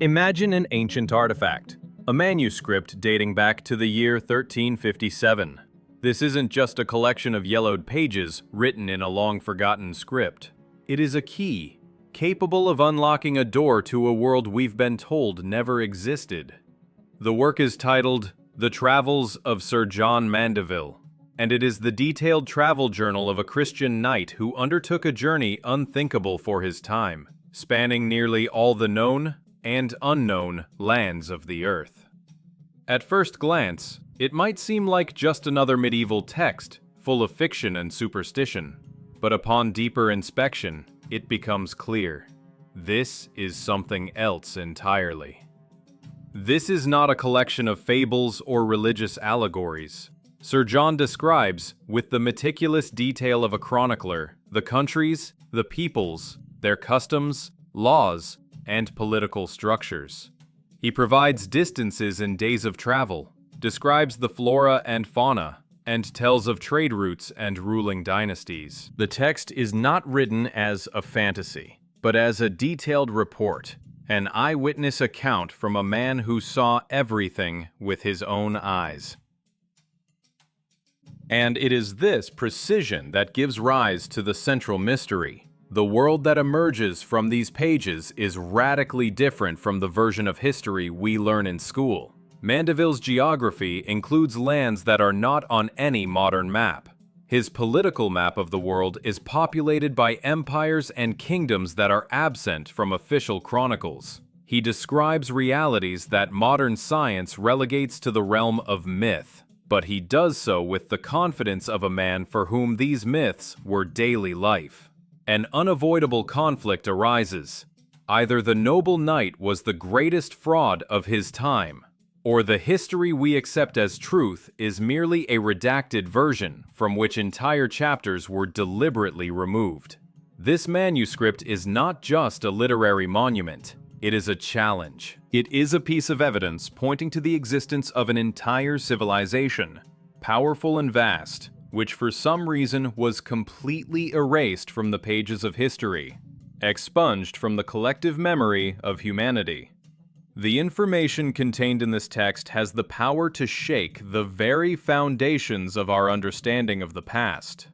Imagine an ancient artifact, a manuscript dating back to the year 1357. This isn't just a collection of yellowed pages written in a long-forgotten script. It is a key, capable of unlocking a door to a world we've been told never existed. The work is titled The Travels of Sir John Mandeville, and it is the detailed travel journal of a Christian knight who undertook a journey unthinkable for his time, spanning nearly all the known and unknown lands of the earth. At first glance, it might seem like just another medieval text, full of fiction and superstition. But upon deeper inspection, it becomes clear. This is something else entirely. This is not a collection of fables or religious allegories. Sir John describes, with the meticulous detail of a chronicler, the countries, the peoples, their customs, laws, and political structures. He provides distances and days of travel, describes the flora and fauna, and tells of trade routes and ruling dynasties. The text is not written as a fantasy, but as a detailed report, an eyewitness account from a man who saw everything with his own eyes. And it is this precision that gives rise to the central mystery. The world that emerges from these pages is radically different from the version of history we learn in school. Mandeville's geography includes lands that are not on any modern map. His political map of the world is populated by empires and kingdoms that are absent from official chronicles. He describes realities that modern science relegates to the realm of myth, but he does so with the confidence of a man for whom these myths were daily life. An unavoidable conflict arises. Either the noble knight was the greatest fraud of his time, or the history we accept as truth is merely a redacted version from which entire chapters were deliberately removed. This manuscript is not just a literary monument, it is a challenge. It is a piece of evidence pointing to the existence of an entire civilization, powerful and vast, which for some reason was completely erased from the pages of history, expunged from the collective memory of humanity. The information contained in this text has the power to shake the very foundations of our understanding of the past.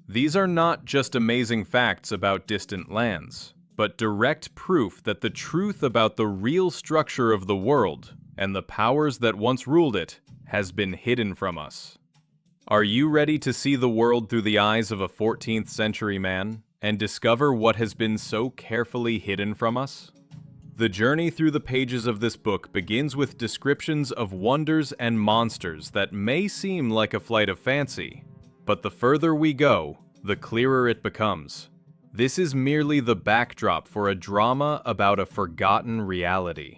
These are not just amazing facts about distant lands, but direct proof that the truth about the real structure of the world and the powers that once ruled it has been hidden from us. Are you ready to see the world through the eyes of a 14th century man and discover what has been so carefully hidden from us? The journey through the pages of this book begins with descriptions of wonders and monsters that may seem like a flight of fancy, but the further we go, the clearer it becomes. This is merely the backdrop for a drama about a forgotten reality.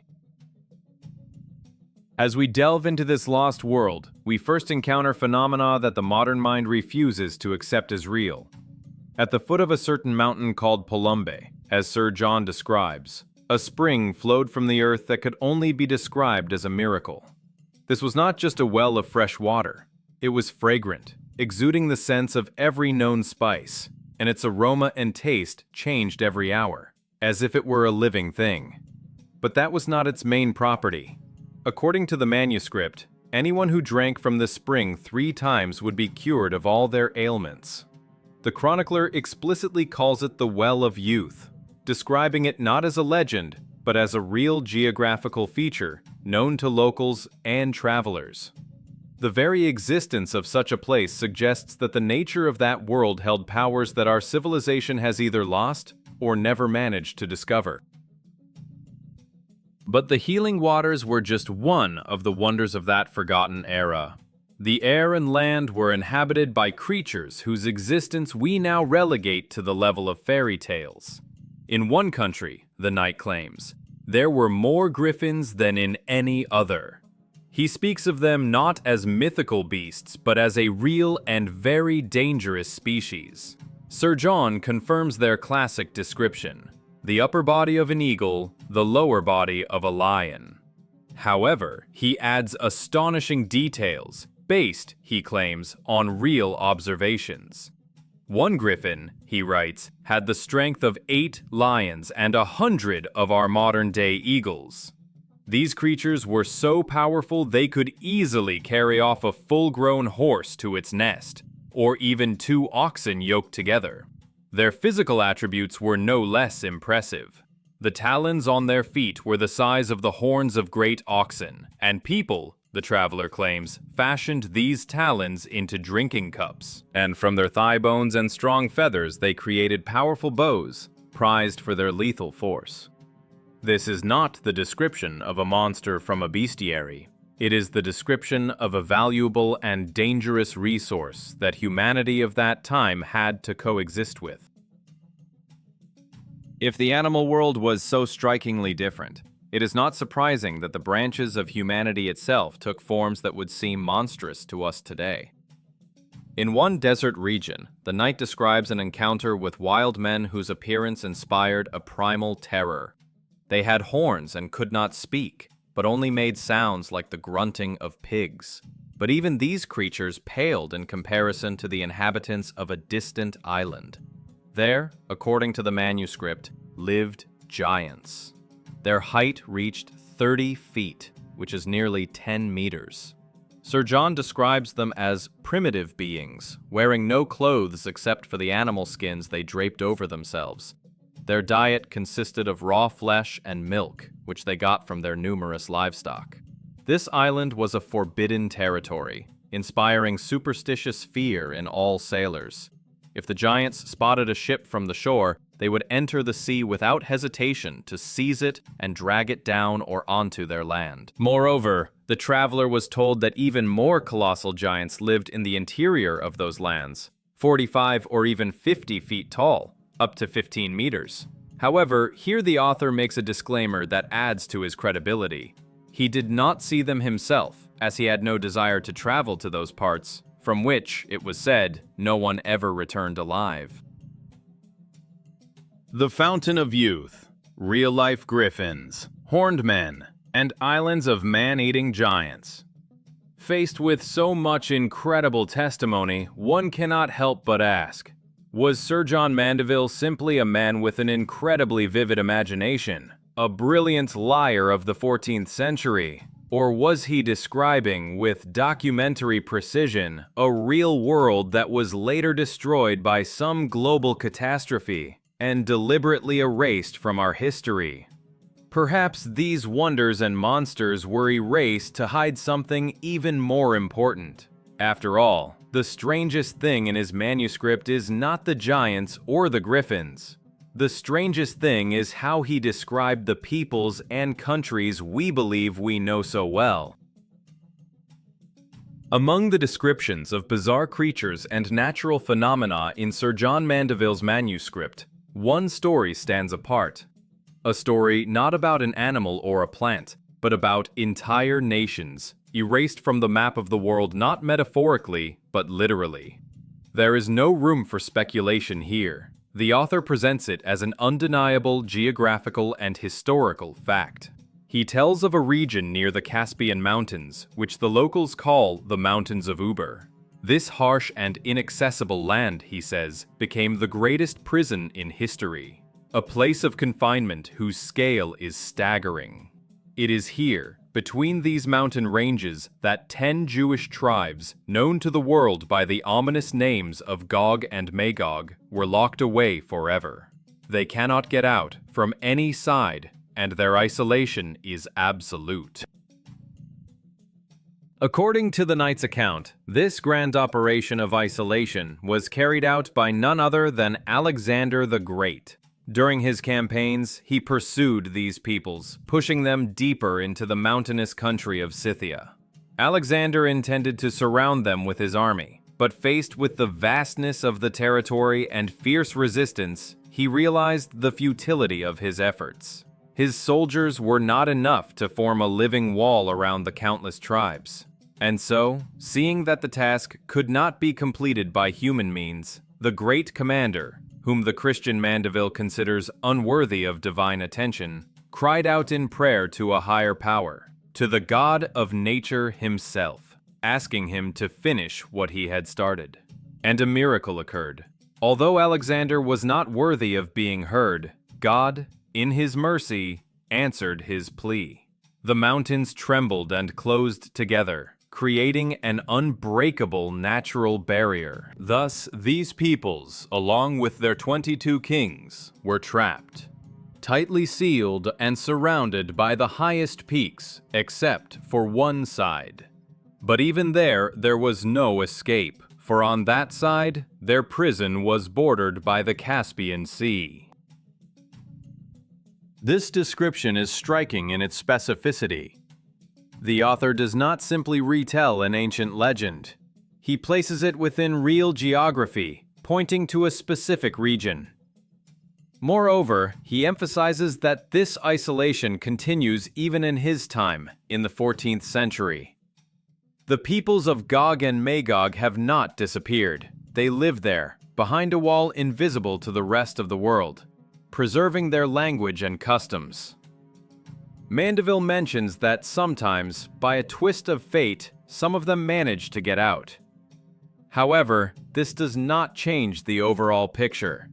As we delve into this lost world, we first encounter phenomena that the modern mind refuses to accept as real. At the foot of a certain mountain called Palumbe, as Sir John describes, a spring flowed from the earth that could only be described as a miracle. This was not just a well of fresh water. It was fragrant, exuding the sense of every known spice, and its aroma and taste changed every hour, as if it were a living thing. But that was not its main property. According to the manuscript, anyone who drank from the spring 3 times would be cured of all their ailments. The chronicler explicitly calls it the Well of Youth, describing it not as a legend, but as a real geographical feature known to locals and travelers. The very existence of such a place suggests that the nature of that world held powers that our civilization has either lost or never managed to discover. But the healing waters were just one of the wonders of that forgotten era. The air and land were inhabited by creatures whose existence we now relegate to the level of fairy tales. In one country, the knight claims, there were more griffins than in any other. He speaks of them not as mythical beasts, but as a real and very dangerous species. Sir John confirms their classic description: the upper body of an eagle, the lower body of a lion. However, he adds astonishing details, based, he claims, on real observations. One griffin, he writes, had the strength of 8 lions and 100 of our modern-day eagles. These creatures were so powerful they could easily carry off a full-grown horse to its nest, or even 2 oxen yoked together. Their physical attributes were no less impressive. The talons on their feet were the size of the horns of great oxen, and people, the traveler claims, fashioned these talons into drinking cups. And from their thigh bones and strong feathers they created powerful bows, prized for their lethal force. This is not the description of a monster from a bestiary. It is the description of a valuable and dangerous resource that humanity of that time had to coexist with. If the animal world was so strikingly different, it is not surprising that the branches of humanity itself took forms that would seem monstrous to us today. In one desert region, the knight describes an encounter with wild men whose appearance inspired a primal terror. They had horns and could not speak, but only made sounds like the grunting of pigs. But even these creatures paled in comparison to the inhabitants of a distant island. There, according to the manuscript, lived giants. Their height reached 30 feet, which is nearly 10 meters. Sir John describes them as primitive beings, wearing no clothes except for the animal skins they draped over themselves. Their diet consisted of raw flesh and milk, which they got from their numerous livestock. This island was a forbidden territory, inspiring superstitious fear in all sailors. If the giants spotted a ship from the shore, they would enter the sea without hesitation to seize it and drag it down or onto their land. Moreover, the traveler was told that even more colossal giants lived in the interior of those lands, 45 or even 50 feet tall, up to 15 meters. However, here the author makes a disclaimer that adds to his credibility. He did not see them himself, as he had no desire to travel to those parts, from which, it was said, no one ever returned alive. The Fountain of Youth, real-life griffins, horned men, and islands of man-eating giants. Faced with so much incredible testimony, one cannot help but ask, was Sir John Mandeville simply a man with an incredibly vivid imagination, a brilliant liar of the 14th century, or was he describing, with documentary precision, a real world that was later destroyed by some global catastrophe and deliberately erased from our history? Perhaps these wonders and monsters were erased to hide something even more important. After all, the strangest thing in his manuscript is not the giants or the griffins. The strangest thing is how he described the peoples and countries we believe we know so well. Among the descriptions of bizarre creatures and natural phenomena in Sir John Mandeville's manuscript, one story stands apart. A story not about an animal or a plant, but about entire nations, erased from the map of the world not metaphorically, but literally. There is no room for speculation here. The author presents it as an undeniable geographical and historical fact. He tells of a region near the Caspian Mountains, which the locals call the Mountains of Uber. This harsh and inaccessible land, he says, became the greatest prison in history, a place of confinement whose scale is staggering. It is here, between these mountain ranges, that 10 Jewish tribes, known to the world by the ominous names of Gog and Magog, were locked away forever. They cannot get out from any side, and their isolation is absolute. According to the knight's account, this grand operation of isolation was carried out by none other than Alexander the Great. During his campaigns, he pursued these peoples, pushing them deeper into the mountainous country of Scythia. Alexander intended to surround them with his army, but faced with the vastness of the territory and fierce resistance, he realized the futility of his efforts. His soldiers were not enough to form a living wall around the countless tribes. And so, seeing that the task could not be completed by human means, the great commander, whom the Christian Mandeville considers unworthy of divine attention, cried out in prayer to a higher power, to the God of nature himself, asking him to finish what he had started. And a miracle occurred. Although Alexander was not worthy of being heard, God, in his mercy, answered his plea. The mountains trembled and closed together, creating an unbreakable natural barrier. Thus, these peoples, along with their 22 kings, were trapped, tightly sealed and surrounded by the highest peaks, except for one side. But even there was no escape, for on that side, their prison was bordered by the Caspian Sea. This description is striking in its specificity. The author does not simply retell an ancient legend. He places it within real geography, pointing to a specific region. Moreover, he emphasizes that this isolation continues even in his time, in the 14th century. The peoples of Gog and Magog have not disappeared. They live there, behind a wall invisible to the rest of the world, preserving their language and customs. Mandeville mentions that sometimes, by a twist of fate, some of them manage to get out. However, this does not change the overall picture.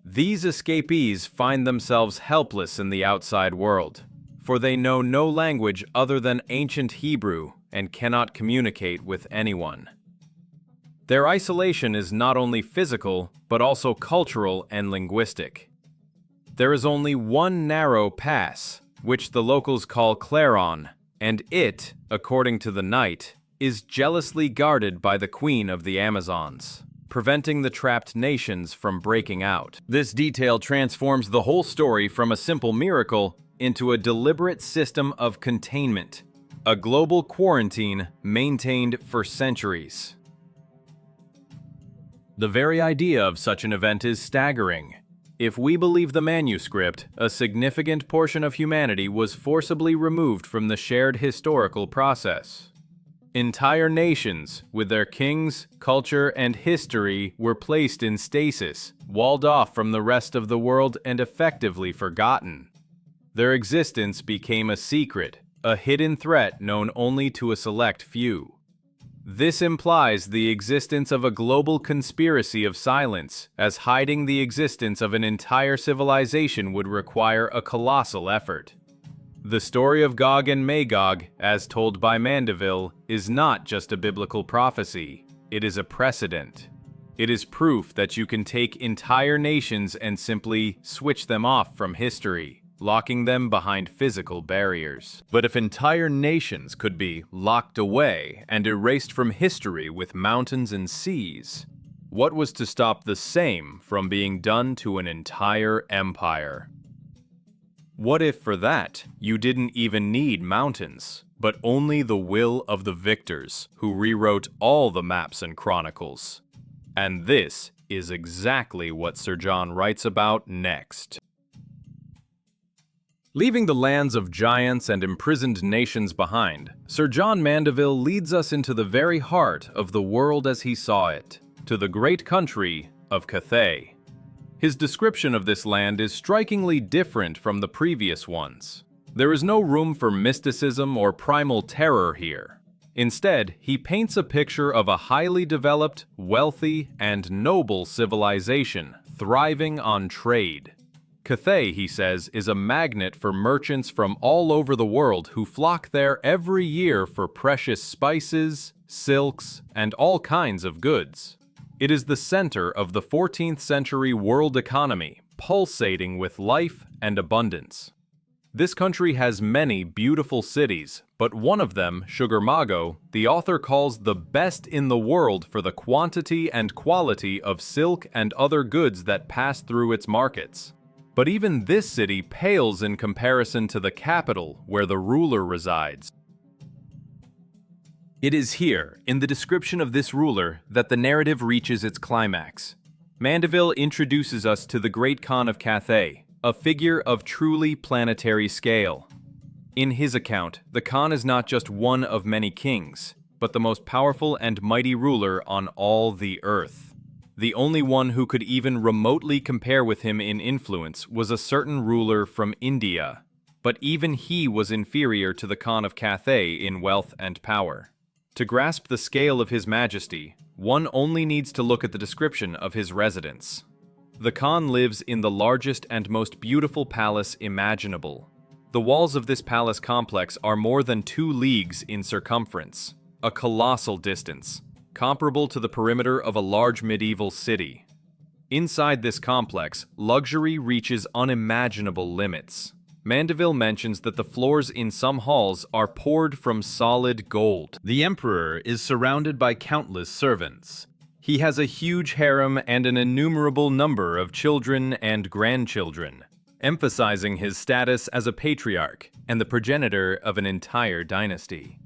These escapees find themselves helpless in the outside world, for they know no language other than ancient Hebrew and cannot communicate with anyone. Their isolation is not only physical, but also cultural and linguistic. There is only one narrow pass, which the locals call Claron, and it, according to the knight, is jealously guarded by the queen of the Amazons, preventing the trapped nations from breaking out. This detail transforms the whole story from a simple miracle into a deliberate system of containment, a global quarantine maintained for centuries. The very idea of such an event is staggering. If we believe the manuscript, a significant portion of humanity was forcibly removed from the shared historical process. Entire nations, with their kings, culture, and history, were placed in stasis, walled off from the rest of the world and effectively forgotten. Their existence became a secret, a hidden threat known only to a select few. This implies the existence of a global conspiracy of silence, as hiding the existence of an entire civilization would require a colossal effort. The story of Gog and Magog, as told by Mandeville, is not just a biblical prophecy, it is a precedent. It is proof that you can take entire nations and simply switch them off from history, locking them behind physical barriers. But if entire nations could be locked away and erased from history with mountains and seas, what was to stop the same from being done to an entire empire? What if, for that, you didn't even need mountains, but only the will of the victors, who rewrote all the maps and chronicles? And this is exactly what Sir John writes about next. Leaving the lands of giants and imprisoned nations behind, Sir John Mandeville leads us into the very heart of the world as he saw it, to the great country of Cathay. His description of this land is strikingly different from the previous ones. There is no room for mysticism or primal terror here. Instead, he paints a picture of a highly developed, wealthy, and noble civilization thriving on trade. Cathay, he says, is a magnet for merchants from all over the world who flock there every year for precious spices, silks, and all kinds of goods. It is the center of the 14th century world economy, pulsating with life and abundance. This country has many beautiful cities, but one of them, Sugarmago, the author calls the best in the world for the quantity and quality of silk and other goods that pass through its markets. But even this city pales in comparison to the capital where the ruler resides. It is here, in the description of this ruler, that the narrative reaches its climax. Mandeville introduces us to the Great Khan of Cathay, a figure of truly planetary scale. In his account, the Khan is not just one of many kings, but the most powerful and mighty ruler on all the earth. The only one who could even remotely compare with him in influence was a certain ruler from India, but even he was inferior to the Khan of Cathay in wealth and power. To grasp the scale of his majesty, One only needs to look at the description of his residence. The Khan lives in the largest and most beautiful palace imaginable. The walls of this palace complex are more than 2 leagues in circumference, a colossal distance, comparable to the perimeter of a large medieval city. Inside this complex, luxury reaches unimaginable limits. Mandeville mentions that the floors in some halls are poured from solid gold. The emperor is surrounded by countless servants. He has a huge harem and an innumerable number of children and grandchildren, emphasizing his status as a patriarch and the progenitor of an entire dynasty.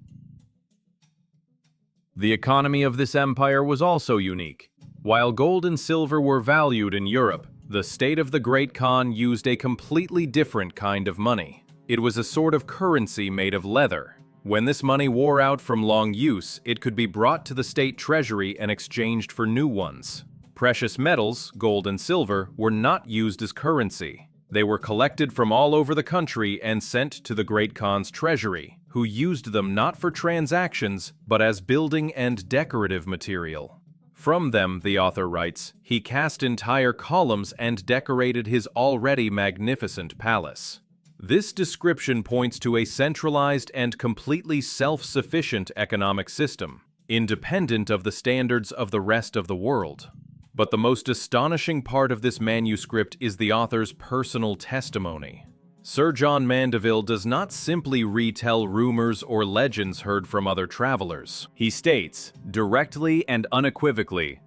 The economy of this empire was also unique. While gold and silver were valued in Europe, the state of the Great Khan used a completely different kind of money. It was a sort of currency made of leather. When this money wore out from long use, it could be brought to the state treasury and exchanged for new ones. Precious metals, gold and silver, were not used as currency. They were collected from all over the country and sent to the Great Khan's treasury, who used them not for transactions, but as building and decorative material. From them, the author writes, he cast entire columns and decorated his already magnificent palace. This description points to a centralized and completely self-sufficient economic system, independent of the standards of the rest of the world. But the most astonishing part of this manuscript is the author's personal testimony. Sir John Mandeville does not simply retell rumors or legends heard from other travelers. He states, directly and unequivocally,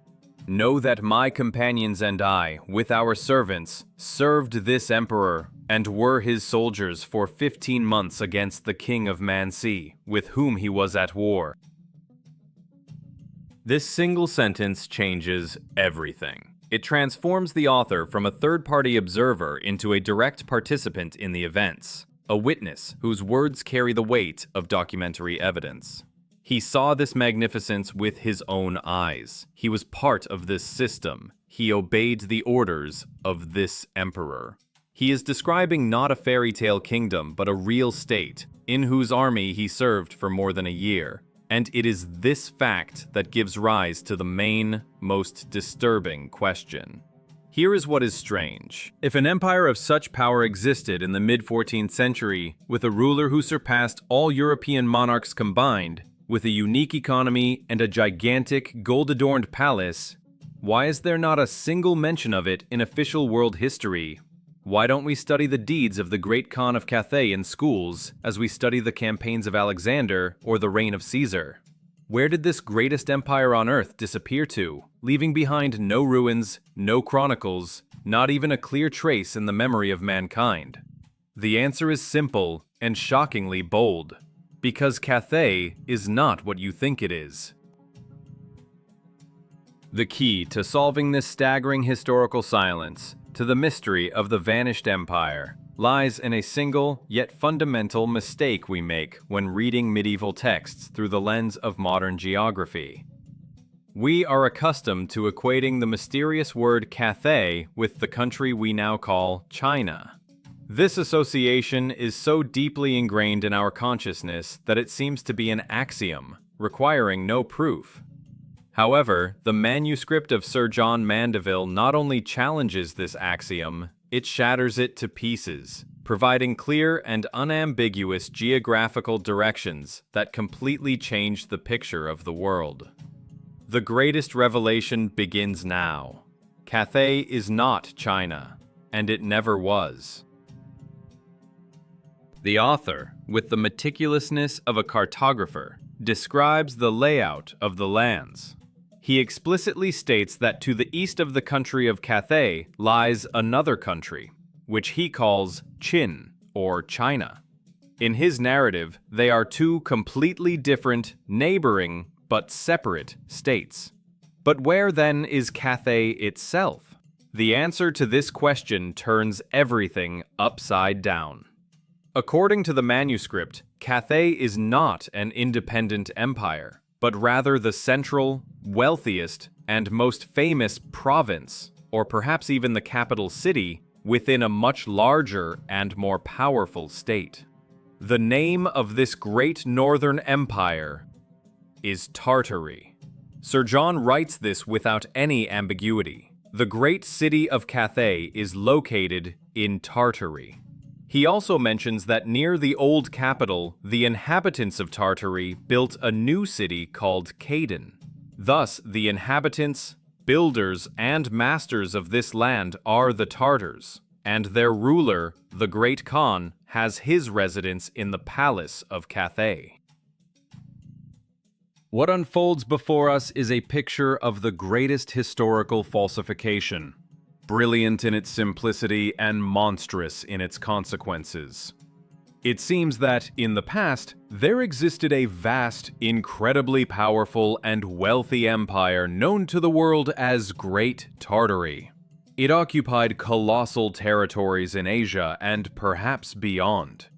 "Know that my companions and I, with our servants, served this emperor and were his soldiers for 15 months against the king of Mansi, with whom he was at war." This single sentence changes everything. It transforms the author from a third-party observer into a direct participant in the events, a witness whose words carry the weight of documentary evidence. He saw this magnificence with his own eyes. He was part of this system. He obeyed the orders of this emperor. He is describing not a fairy tale kingdom, but a real state, in whose army he served for more than a year. And it is this fact that gives rise to the main, most disturbing question. Here is what is strange. If an empire of such power existed in the mid-14th century, with a ruler who surpassed all European monarchs combined, with a unique economy and a gigantic, gold-adorned palace, why is there not a single mention of it in official world history? Why don't we study the deeds of the Great Khan of Cathay in schools, as we study the campaigns of Alexander or the reign of Caesar? Where did this greatest empire on earth disappear to, leaving behind no ruins, no chronicles, not even a clear trace in the memory of mankind? The answer is simple and shockingly bold. Because Cathay is not what you think it is. The key to solving this staggering historical silence, to the mystery of the vanished empire, lies in a single yet fundamental mistake we make when reading medieval texts through the lens of modern geography. We are accustomed to equating the mysterious word Cathay with the country we now call China. This association is so deeply ingrained in our consciousness that it seems to be an axiom, requiring no proof. However, the manuscript of Sir John Mandeville not only challenges this axiom, it shatters it to pieces, providing clear and unambiguous geographical directions that completely change the picture of the world. The greatest revelation begins now. Cathay is not China, and it never was. The author, with the meticulousness of a cartographer, describes the layout of the lands. He explicitly states that to the east of the country of Cathay lies another country, which he calls Qin, or China. In his narrative, they are two completely different, neighboring, but separate states. But where then is Cathay itself? The answer to this question turns everything upside down. According to the manuscript, Cathay is not an independent empire, but rather the central, wealthiest, and most famous province, or perhaps even the capital city, within a much larger and more powerful state. The name of this great northern empire is Tartary. Sir John writes this without any ambiguity. The great city of Cathay is located in Tartary. He also mentions that near the old capital, the inhabitants of Tartary built a new city called Khaden. Thus, the inhabitants, builders, and masters of this land are the Tartars, and their ruler, the Great Khan, has his residence in the palace of Cathay. What unfolds before us is a picture of the greatest historical falsification, brilliant in its simplicity and monstrous in its consequences. It seems that, in the past, there existed a vast, incredibly powerful, and wealthy empire known to the world as Great Tartary. It occupied colossal territories in Asia and perhaps beyond.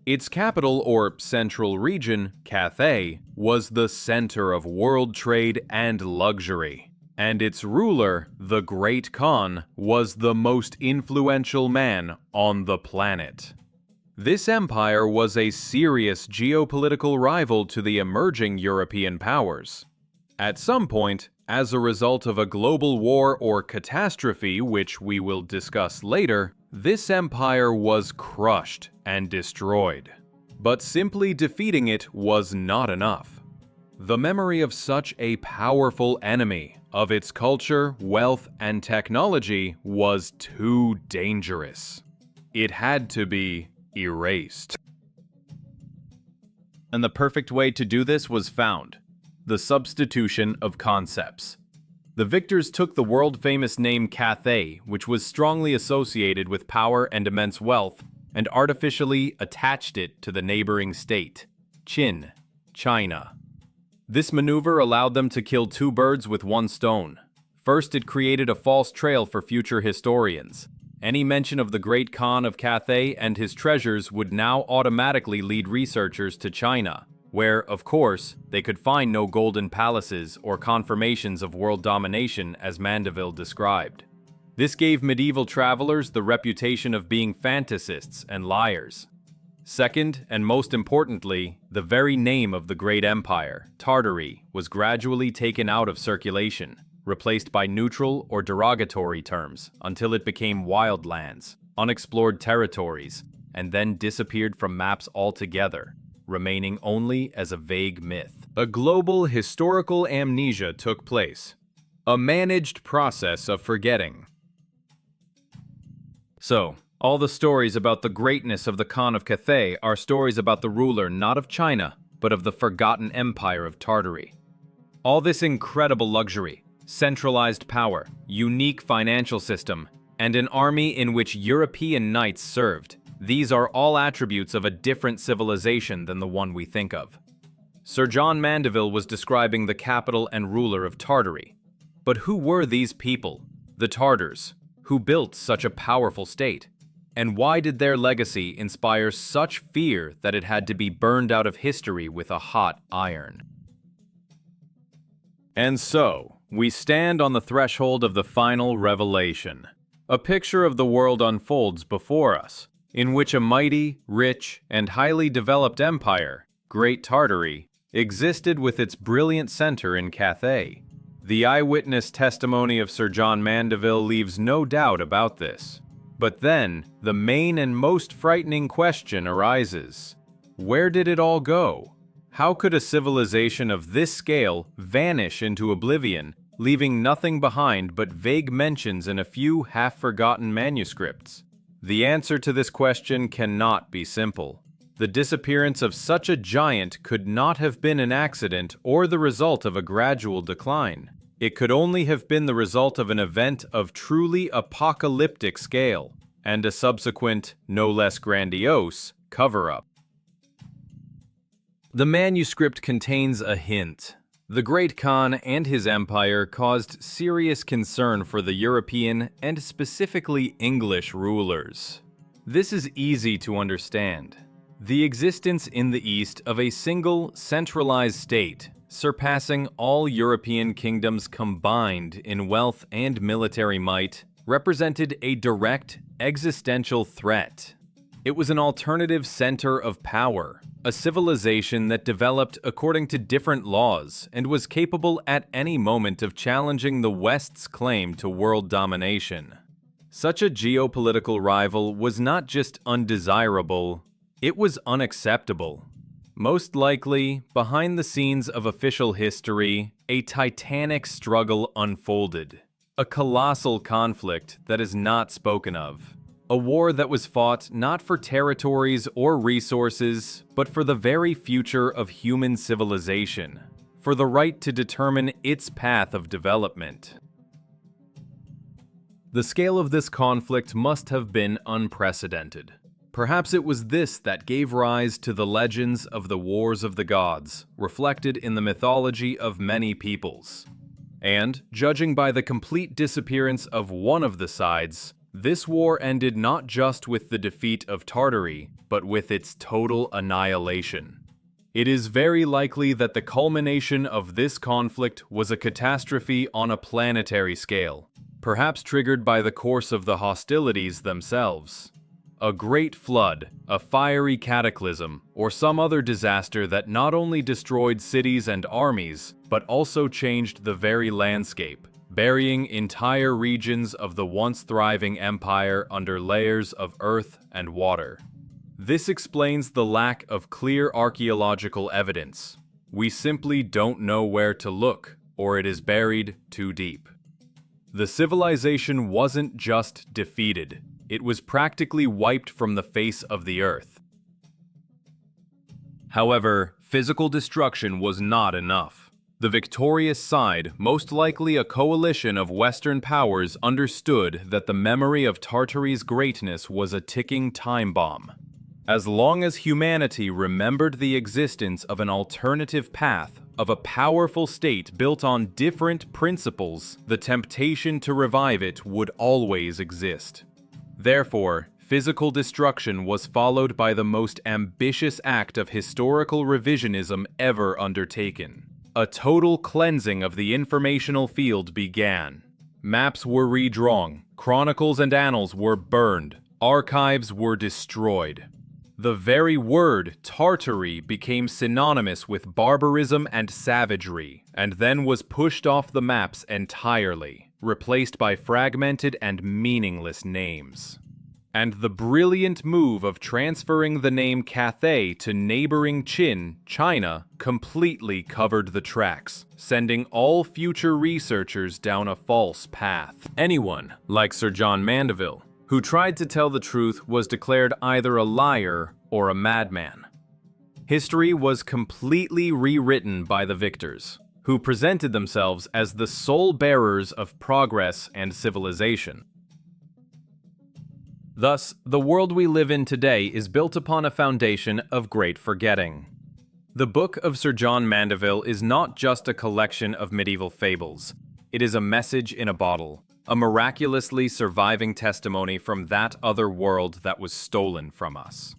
Its capital, or central region, Cathay, was the center of world trade and luxury. And its ruler, the Great Khan, was the most influential man on the planet. This empire was a serious geopolitical rival to the emerging European powers. At some point, as a result of a global war or catastrophe which we will discuss later, this empire was crushed and destroyed. But simply defeating it was not enough. The memory of such a powerful enemy, of its culture, wealth, and technology was too dangerous. It had to be erased. And the perfect way to do this was found: the substitution of concepts. The victors took the world-famous name Cathay, which was strongly associated with power and immense wealth, and artificially attached it to the neighboring state, Qin, China. This maneuver allowed them to kill two birds with one stone. First, it created a false trail for future historians. Any mention of the Great Khan of Cathay and his treasures would now automatically lead researchers to China, where, of course, they could find no golden palaces or confirmations of world domination as Mandeville described. This gave medieval travelers the reputation of being fantasists and liars. Second, and most importantly, the very name of the great empire, Tartary, was gradually taken out of circulation, replaced by neutral or derogatory terms until it became wild lands, unexplored territories, and then disappeared from maps altogether, remaining only as a vague myth. A global historical amnesia took place, a managed process of forgetting. So, all the stories about the greatness of the Khan of Cathay are stories about the ruler not of China, but of the forgotten empire of Tartary. All this incredible luxury, centralized power, unique financial system, and an army in which European knights served, these are all attributes of a different civilization than the one we think of. Sir John Mandeville was describing the capital and ruler of Tartary. But who were these people, the Tartars, who built such a powerful state? And why did their legacy inspire such fear that it had to be burned out of history with a hot iron? And so, we stand on the threshold of the final revelation. A picture of the world unfolds before us, in which a mighty, rich, and highly developed empire, Great Tartary, existed with its brilliant center in Cathay. The eyewitness testimony of Sir John Mandeville leaves no doubt about this. But then, the main and most frightening question arises. Where did it all go? How could a civilization of this scale vanish into oblivion, leaving nothing behind but vague mentions in a few half-forgotten manuscripts? The answer to this question cannot be simple. The disappearance of such a giant could not have been an accident or the result of a gradual decline. It could only have been the result of an event of truly apocalyptic scale, and a subsequent, no less grandiose, cover-up. The manuscript contains a hint. The Great Khan and his empire caused serious concern for the European and specifically English rulers. This is easy to understand. The existence in the East of a single, centralized state, surpassing all European kingdoms combined in wealth and military might, represented a direct, existential threat. It was an alternative center of power, a civilization that developed according to different laws and was capable at any moment of challenging the West's claim to world domination. Such a geopolitical rival was not just undesirable, it was unacceptable. Most likely, behind the scenes of official history, a titanic struggle unfolded. A colossal conflict that is not spoken of. A war that was fought not for territories or resources, but for the very future of human civilization, for the right to determine its path of development. The scale of this conflict must have been unprecedented. Perhaps it was this that gave rise to the legends of the Wars of the Gods, reflected in the mythology of many peoples. And, judging by the complete disappearance of one of the sides, this war ended not just with the defeat of Tartary, but with its total annihilation. It is very likely that the culmination of this conflict was a catastrophe on a planetary scale, perhaps triggered by the course of the hostilities themselves. A great flood, a fiery cataclysm, or some other disaster that not only destroyed cities and armies, but also changed the very landscape, burying entire regions of the once thriving empire under layers of earth and water. This explains the lack of clear archaeological evidence. We simply don't know where to look, or it is buried too deep. The civilization wasn't just defeated, it was practically wiped from the face of the earth. However, physical destruction was not enough. The victorious side, most likely a coalition of Western powers, understood that the memory of Tartary's greatness was a ticking time bomb. As long as humanity remembered the existence of an alternative path, of a powerful state built on different principles, the temptation to revive it would always exist. Therefore, physical destruction was followed by the most ambitious act of historical revisionism ever undertaken. A total cleansing of the informational field began. Maps were redrawn, chronicles and annals were burned, archives were destroyed. The very word Tartary became synonymous with barbarism and savagery, and then was pushed off the maps entirely, replaced by fragmented and meaningless names. And the brilliant move of transferring the name Cathay to neighboring Qin, China, completely covered the tracks, sending all future researchers down a false path. Anyone, like Sir John Mandeville, who tried to tell the truth was declared either a liar or a madman. History was completely rewritten by the victors, who presented themselves as the sole bearers of progress and civilization. Thus, the world we live in today is built upon a foundation of great forgetting. The Book of Sir John Mandeville is not just a collection of medieval fables. It is a message in a bottle, a miraculously surviving testimony from that other world that was stolen from us.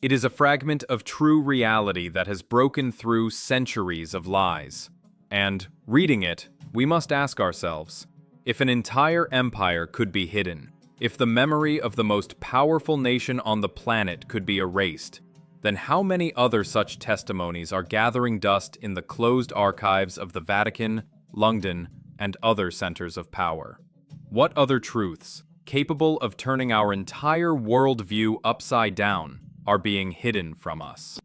It is a fragment of true reality that has broken through centuries of lies. And, reading it, we must ask ourselves, if an entire empire could be hidden, if the memory of the most powerful nation on the planet could be erased, then how many other such testimonies are gathering dust in the closed archives of the Vatican, London, and other centers of power? What other truths, capable of turning our entire worldview upside down, are being hidden from us?